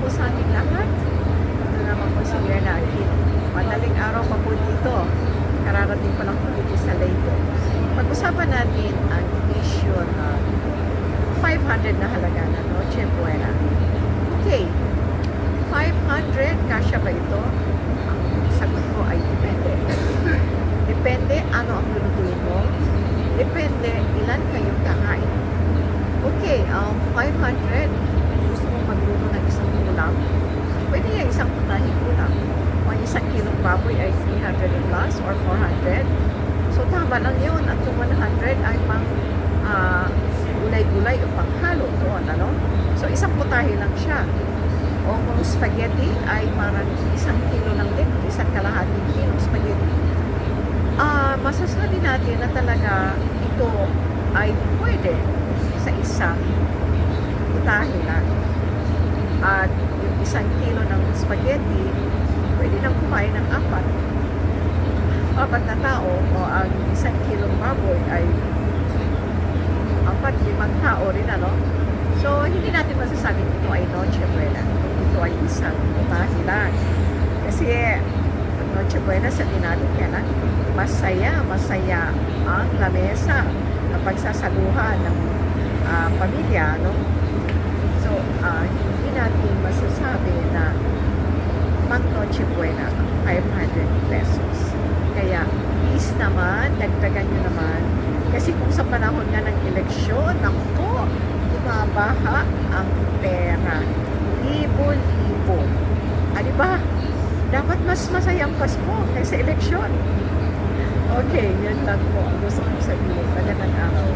po sa ating lahat. Ito naman po si Glenn Aquin. Madaling araw pa po dito. Kararating pa lang po dito sa Leyte. Pag-usapan natin ang issue na 500 na halaga na Noche Buena. Okay, 500, kasya ba ito? Ang sagot ko ay depende. Depende ano ang lulutuin mo. Depende ilan kayong kakain. Okay, 500, gusto mong magluto ng isang ulam, pwede yung isang putahing ulam. O isang kilong baboy ay 300 plus or 400. So tama lang yun. At yung 100 ay pang gulay-gulay o panghalo doon, ano? So isang putahe lang siya. O kung spaghetti ay parang isang kilo lang din, isang kalahating kilo spaghetti. Masasabi natin na talaga ito ay pwede sa isang putahe lang. At yung isang kilo ng spaghetti, pwede nang kumain ng apat na tao, o ang isang kilong baboy ay 4-5 tao rin, ano? So, hindi natin masasabing ito ay Noche Buena. Ito ay isang putahe lang. Kasi, Noche Buena, sabihin natin yan, masaya ang lamesa na pagsasaluhan ng pamilya, no? So, hindi natin masasabi na mag Noche Buena 500 pesos. Kaya, please naman, dagdagan nyo naman. Kasi kung sa panahon nga ng eleksyon, ako, bumabaha ang pera. Libo-libo. Diba? Dapat mas masayang Pasko kaysa eleksyon. Okay, yun lang po ang gusto kong sabihin. Magandang araw.